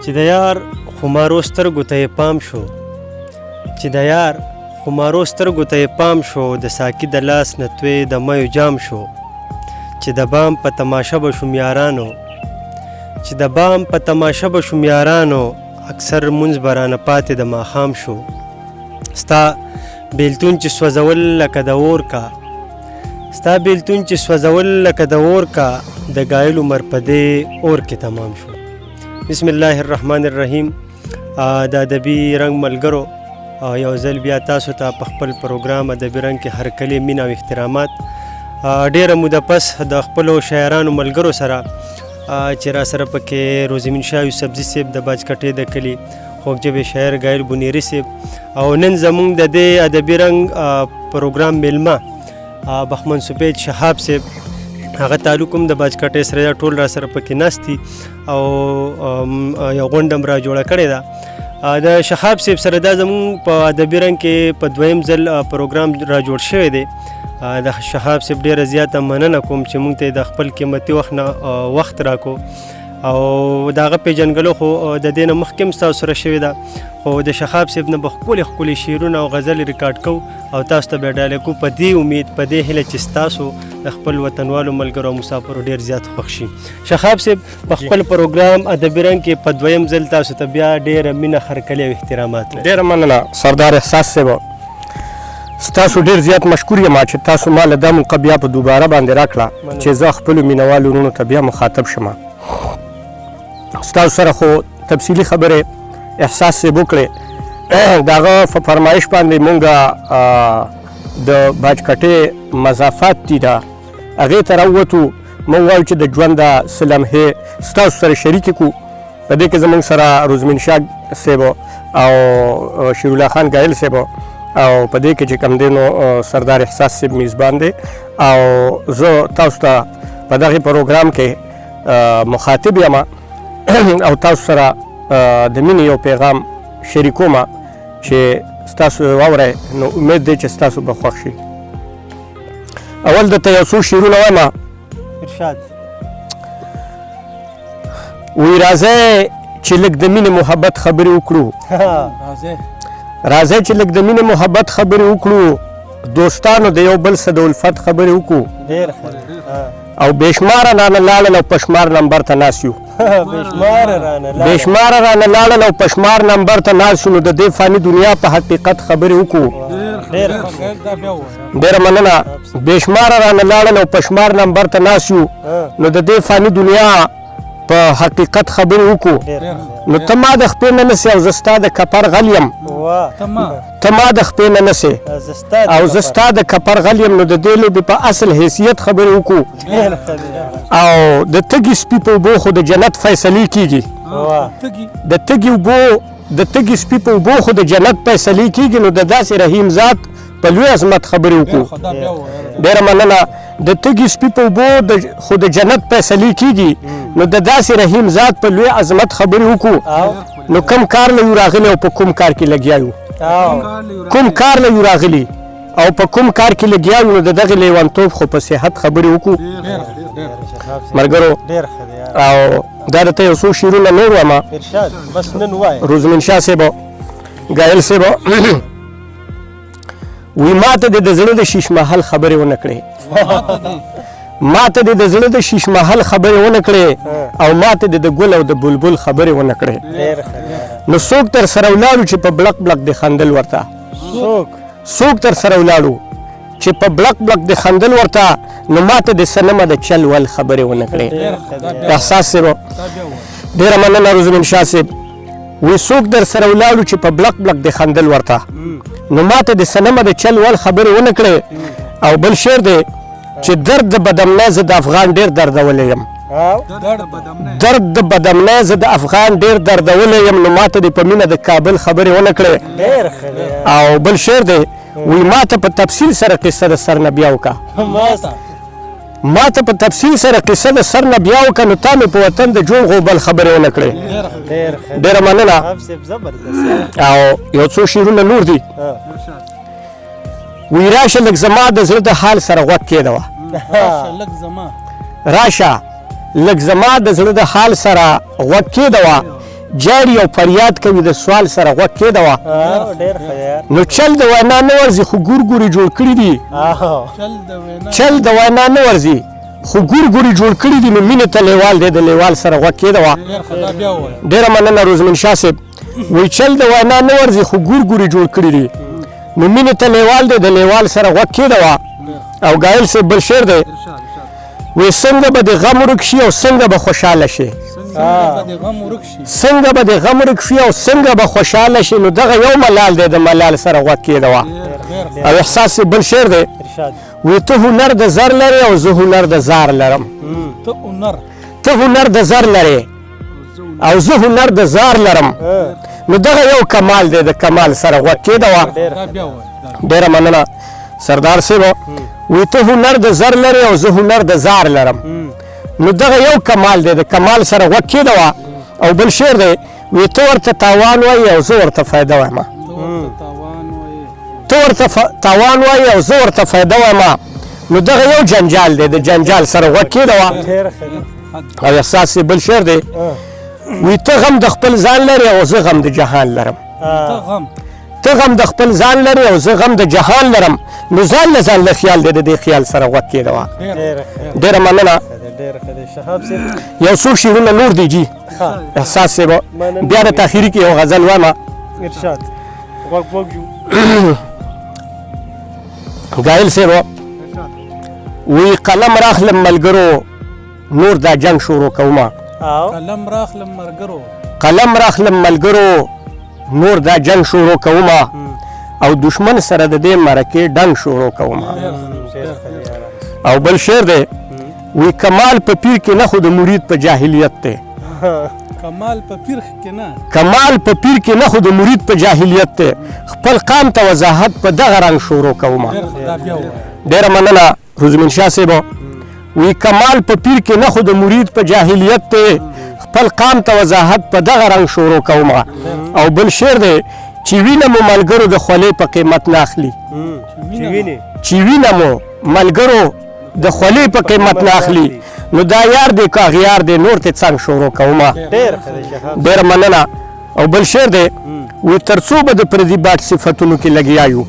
چې د یار خمارو سترګو ته یې پام شو چې د یار خمارو سترګو ته یې پام شو د ساقي د لاس نه توی د میو جام شو چې د بام په تماشه به شوم یارانو چې د بام په تماشه به شوم یارانو اکثر مونځ به رانه پاتې د ماښام شو ستا بیلتون چې سوځول لکه د اور کا ستا بیلتون چې سوځول لکه د اور کا د ګایل عمر په دې اور کې تمام شو. بسم الله الرحمن الرحیم. د ادبي رنګ ملګرو یو ځل بیا تاسو ته په خپل پروګرام ادبي رنګ کې هرکلی مینه او احترامات. ډیره موده پس د خپلو شاعرانو ملګرو سره چې را سره پکې روزمین شاه یوسفزي صاحب د باجکټې د کلي خوږ ژبې شاعر ګایل بونیري صاحب او نن زموږ د دې ادبي رنګ پروګرام میلمه بخمن سپید شهاب صاحب هغه تعلق هم د باجکټې سره ټول را سره پکې ناست دي او یو غونډه هم را جوړه کړې ده. د شهاب صاحب سره دا زموږ په ادبي رنګ کې په دویم ځل پروګرام را جوړ شوی دی. د شهاب صاحب ډېره زیاته مننه کوم چې موږ ته د خپل قیمتي وخت نه وخت راکو او د هغه پیژنګلو خو د دې نه مخکې هم ستاسو سره شوې ده خو د شهاب صاحب نه به ښکلې ښکلې شعرونه او غزلې ریکارډ کوو او تاسو ته بیا ډالۍ کوو په دې امید په دې هیله چې ستاسو د خپل وطنوالو ملګرو او مسافرو ډېر زیات خوښ شي. شهاب صاحب په خپل پروګرام ادبي رنګ کې په دویم ځل تاسو ته بیا ډېره مینه هرکلی او احترامات لري. ډېره مننه سردار احساس صاحب، ستاسو ډېر زیات مشکور یم چې تاسو ما له دا موقع بیا په دوباره باندې راکړه چې زه خپلو مینهوالو وروڼو ته بیا مخاطب شم. ستاسو سره خو تفصیلي خبرې احساس صاحب وکړې، د هغه په فرمایش باندې مونږ د باجکټې مضافات دي ده هغې ته راووتو. مونږ وایو چې د ژوند د څه لمحې ستاسو سره شریکې کړو. په دې کې زموږ سره روزمین شاه صاحب او شیرالله خان ګایل صاحب او په دې کې چې کوم دی نو سردار احساس صاحب میزبان دی او زه تاسو ته په دغې پروګرام کې مخاطب یم او تاسو سره د مینې یو پیغام شریکوم چې ستاسو واورئ نو امید دی چې ستاسو به خوښ شي. اول درته یو څو شعرونه وایم. ارشاد. وی راځئ چې لږ د مینې محبت خبرې وکړو، راځئ چې لږ د مینې محبت خبرې وکړو، دوستانو د یو بل څه د الفت خبرې وکړو او بېشماره رانه لاړل او پشمار نمبر ته ناست یو. بېشماره رانه لاړل او پشمار نمبر ته ناست یو نو د دې فاني دنیا په حقیقت خبرې وکړو. ډېره مننه. بېشماره رانه لاړل او پشمار نمبر ته ناست یو نو د دې فاني دنیا په حقیقت خبرې وکړو. نو ته ما د خپې نه نسې او زه ستا د کپر غل یم، ته ما د خپې نه نسې او زه ستا د کپر غل یم نو د دې لوبې په اصل حیثیت خبرې وکړو. او د تږي سپي په اوبو خو د جنت فیصلې کېږي، د تږي سپي په اوبو خو د جنت فیصلې کېږي نو د داسې رحیم ذات په لوی عظمت خبرې وکړو. ډېره مننه. د تږي سپي په اوبو خو د جنت فیصلې کېږي نو د داسې رحیم ذات په لوی عظمت خبرې وکړو. نو کوم کار له یو راغلی او په کوم کار کې لګیا یو، کوم کار له یو راغلی او په کوم کار کې لګیا یو نو د دغې لیونتوب خو په صحت خبرې وکړو. ملګرو او دا درته یو څو شعرونه نور وایم. روزمین شاه صاحب ګایل صاحب وی ما ته د زړه د شیش محل خبرې ونه کړې، ما ته د زړه د شیش محل خبرې ونه کړې او ما ته د ګل او د بلبل خبرې ونه کړې. نو څوک تر سره ولاړو چې په بلق بلق د خندل ورته، څوک تر سره ولاړو چې په بلق بلق د خندل ورته نو ما ته د صنمه د چل ول خبرې ونه کړې. احساس صاحب ډېره مننه. روزمین شاه صاحب وی څوک در سره ولاړو چې په بلق بلق د خندل ورته نو ما ته د صنمه د چل ول خبرې ونه کړې. او بل شعر دی چې درد د بدمنۍ زه د افغان ډېر دردولی یم، درد د بدمنۍ زه د افغان ډېر دردولی یم نو ما ته د په مینه د کابل خبرې ونه کړې. او بل شعر دی وی ما ته په تفصیل سره قصه د سر نه بیا وکړه، ما ته په تفصیل سره قصه د سر نه بیا وکړه نو تا مې په وطن د جون غوبل خبرې ونه کړې. ډېره مننه. او یو څو شعرونه نور دي. وی راشه لږ زما د زړه د حال سره غوږ کېږدوه، راشه لږ زما د زړه د حال سره غوږ کېږدوه جاړي او فریاد کوي د سوال سره غوږ کېږدوه ډېر ښه یار نو چل د وینا نه ورځي خو ګورګورې جوړ کړي دي چل د وینا نه ورځي خو ګورګورې جوړ کړي دي نو مینې ته لیوال دی د لیوال سره غوږ کېږدوه ډېره مننه روزمن شاه صاحب وایي چل د وینا نه ورځي خو ګورګورې جوړ کړي دي نو مینې ته لیوال دی د لیوال سره غوږ کېږدوه او ګایل صاحب بل شعر دی وایي څنګه به د غم ورک شي او څنګه به خوشحاله شي څنګه به د غم ورک شي او څنګه به خوشحاله شي نو دغه یو ملال دی د ملال سره غوږ کېږدوه او احساس صاحب بل شعر دی وی ته هنر د زر لرې او زه هنر د زار لرم ته هنر د زر لرې او زه هنر د زار لرم نو دغه یو کمال دی د کمال سره غوږ کېږدوه ډېره مننه سردار صاحب وی ته هنر د زر لرې او زه هنر د زار لرم نو دغه یو کمال دی د کمال سره غوږ کېږدوه او بل شعر دی وی ته ورته تاوان وایي او زه ورته فایده وایم ته ورته تاوان وایي او زه ورته فایده وایم نو دغه یو جنجال دی د جنجال سره غوږ کېږدوه او احساس بل شعر دی وی ته غم د خپل ځان لرې او زه غم د جهان لرم ته غم د خپل ځان لرې او زه غم د جهان لرم نو ځان له ځان له خیال دی د دې خیال سره غوږ کېږدوه ډېره مننه یو څو شعرونه نور دی جي احساس صاحب بیا د تاخیري کې یو غزل وایم ارشاد ګایل صاحب وی قلم راخلم ملګرو نور دا جنگ شروع کومه قلم راخلم ملګرو نور دا جنگ شروع کومه او دشمن سره د دې مرکې ډنګ شروع کومه او بل شعر دی وی کمال په پیر کې نه خو د مرید په جاهلیت دی کمال په پیر کې نه خو د مرید په جاهلیت دی خپل قام ته وضاحت په دغه رنګ شروع کومه ډېره مننه روزمن شاه صاحب وی کمال په پیر کې نه خو د مرید په جاهلیت دی خپل قام ته وضاحت په دغه رنګ شروع کومه او بل شعر دی چې وینه مو ملګرو د خولې په قیمت نه اخلي چې وینه مو ملګرو د خولې په قیمت نه اخلي نو دا یار دی که اغیار دی نور ته څنګ شروع کومه ډېره مننه او بل شعر دی وی تر څو به د پردي باټ صفتونو کې لګیا یو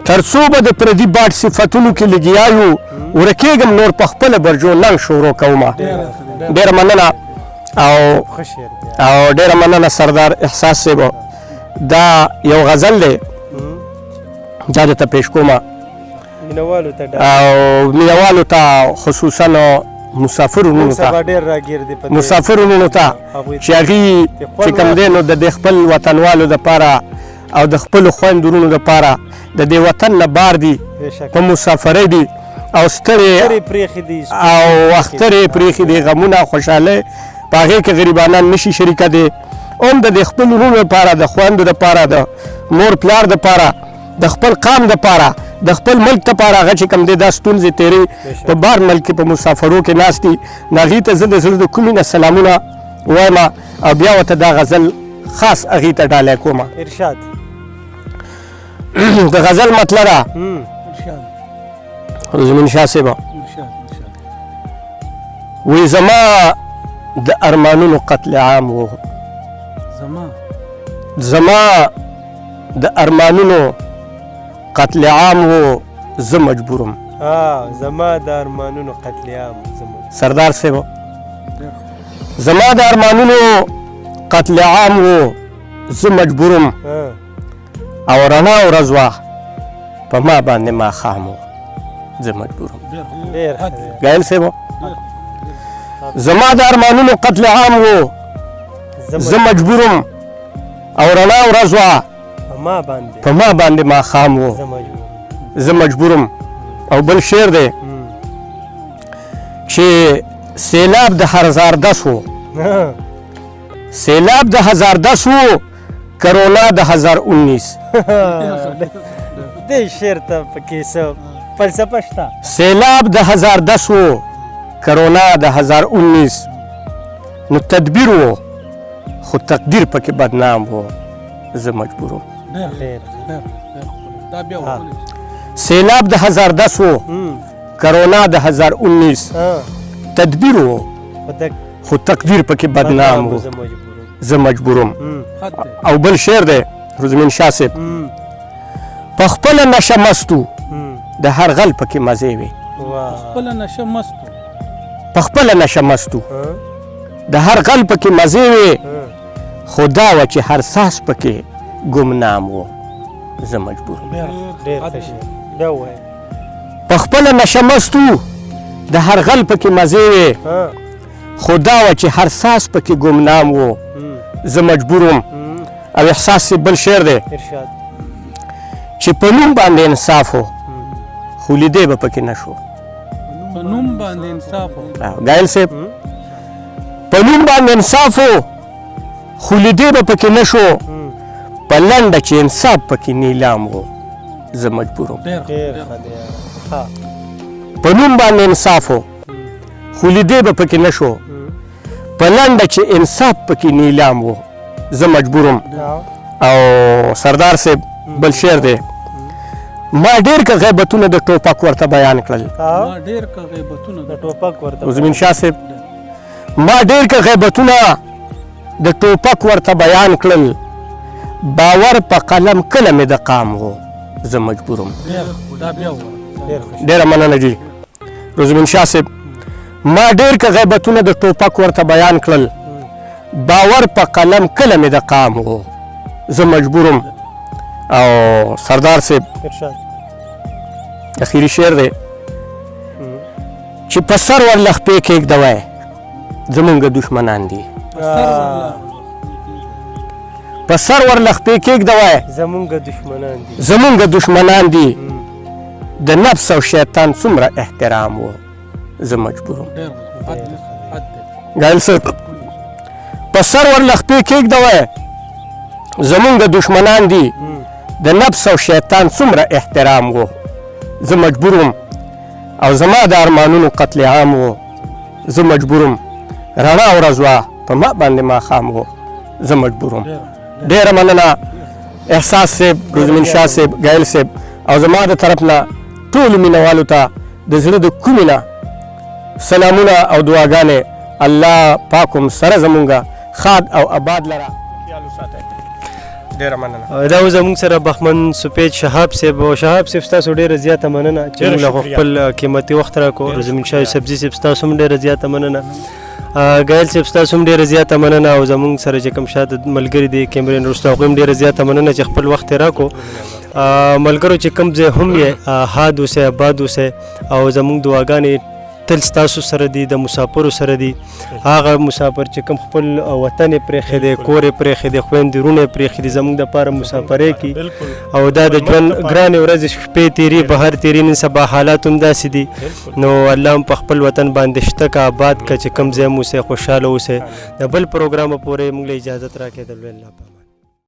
تر څو به د پردي باټ صفتونو کې لګیا یو ورکېږم نور په خپله برجو لنګ شروع کومه ډېره مننه او ډېره مننه سردار احساس صاحب دا یو غزل دی دا درته پیش کومه او مینوالو ته خصوصا مسافرونو ته چې هغوی چې کوم دی نو د دې خپل وطنوالو دپاره او د خپلو خویندو دپاره د دې وطن نه بار دي په مسافرۍ دي او ستړې او اخترې پرېښي دي غمونه خوشحالۍ په هغې کې غریبانان نشي شریکه دي هم د دې خپل وروڼو دپاره د خویندو دپاره د مور پلار دپاره د خپل قام دپاره د خپل ملک دپاره هغه چې کوم دی دا ستونزې تېرې په بار ملک کې په مسافرو کې ناست دي نو هغې ته زه د زړه د کومې نه سلامونه وایم او بیا ورته دا غزل خاص هغې ته ډالۍ کومه ارشاد د غزل مطلبه زمین شاه صاحب وی زما د ارمانونو قتل عام و زما د ارمانونو قتل عام و زه مجبورم زما د ارمانونو قتل عام سردار صاحب زما د ارمانونو قتل عام و زه مجبورم او رڼا ورځ وه په ما باندې ماښام و زه مجبورم ګایل صاحب زما د ارمانونو قتل عام و زه مجبورم او رڼا ورځ وه په ما باندې ماښام و زه مجبورم او بل شعر دی چې سیلاب د هزاردس و سیلاب د هزاردس و کرونا د 2019 دې شعر ته پکې څه فلسفه شته سیلاب د 2010 و کرونا د 2019 نو تدبیر و خو تقدیر پکې بدنام و زه مجبورم سیلاب د 2010 و کرونا د 2019 تدبیر و خو تقدیر پکې بدنام و زه مجبورم. زه مجبورم. خط دی. او بل شعر دی رزمین شاه صاحب په خپله نشه مست و د هر غل پکې مزې وې. خپله نشه مست و. په خپله نشه مست و د هر غل پکې مزې وې خو دا وه چې هر ساس پکې ګمنام و زه مجبورم. ډېر ښه شعر. بیا ووایه. په خپله نشه مست و د هر غل پکې مزې وې خو دا وه چې هر ساس پکې ګمنام و زه مجبورم. او احساس صاحب بل شعر دی ارشاد. چې په نوم باندې انصاف و خو لیدې به پکې نه شو. په نوم باندې انصاف و. ګایل صاحب په نوم باندې انصاف و خو لیدې به پکې نه شو په لنډه چې انصاف پکې نیلام و زه مجبورم. ډېر ډېر ښه دی یاره. ها. په نوم باندې انصاف و خو لیدې به پکې نه شو په لنډه چې انصاف پکې نیلام و زه مجبورم. او سردار صاحب بل شعر دی ما ډېر که غیبتونه د ټوپک ورته بیان کړل. ما ډېر که غیبتونه د ټوپک ورته عثمان شاه صاحب ما ډېر که غیبتونه د ټوپک ورته بیان کړل باور په قلم کله مې د قام و زه مجبورم. دا بیا ووایه. ډېر ښه. ډېره مننه جي عثمان شاه صاحب ما ډېر که غیبتونه د ټوپک ورته بیان کړل باور په قلم کله مې د قام و زه مجبورم. او سردار صاحب ارشاد. اخیری شعر دی چې په سر ورله خپې کېږدوی زمونږ دشمنان دي. په سر ورله خپې کېږدوی زمونږ دشمنان دي. زمونږ دشمنان دي د نفس او شیطان څومره احترام و زه مجبورم. ډېر حد دی. حد دی. ګایل صاحب په سر ورله خپې کېږدوی زمونږ دشمنان دي د نفس او شیطان څومره احترام و زه مجبورم. او زما د ارمانونو قتل عام و زه مجبورم. رڼا ورځ وه په ما باندې ماښام و زه مجبورم. ډېره مننه احساس صاحب رزمین شاه صاحب ګایل صاحب او زما د طرف نه ټولو مینهوالو ته د زړه د کومې نه سلامونه او دعاګانې الله پاک هم سره زمونږ ښاد او آباد لره خیال وساتئ. ډېره مننه. دا و زموږ سره بخمن سپید شهاب صاحب او شهاب صاحب ستاسو ډېره زیاته مننه چې موږ له خپل قیمتي وخت راکړو. زمین شاه سبزي صاحب ستاسو هم ډېره زیاته مننه. ګایل صاحب ستاسو هم ډېره زیاته مننه او زموږ سره چې کوم شاته ملګري دي کیمرین وروسته هغوی هم ډېره زیاته مننه چې خپل وخت یې راکړو. ملګرو چې کوم ځای هم یې حاد اوسئ آباد اوسئ او زموږ دعاګانې تل ستاسو سره دي د مسافرو سره دي. هغه مسافر چې کوم خپل وطن یې پرېښی دی کور یې پرېښی دی خویندې وروڼه یې پرېښي دي زموږ دپاره مسافرۍ کوي او دا د ژوند ګرانې ورځې شپې تېري بهر تېري نن سبا حالات هم داسې دي نو الله هم په خپل وطن باندې شته که آباد که چې کوم ځای هم اوسئ خوشحاله اوسئ. د بل پروګرامه پورې موږ له اجازت راکړئ د لوی الله په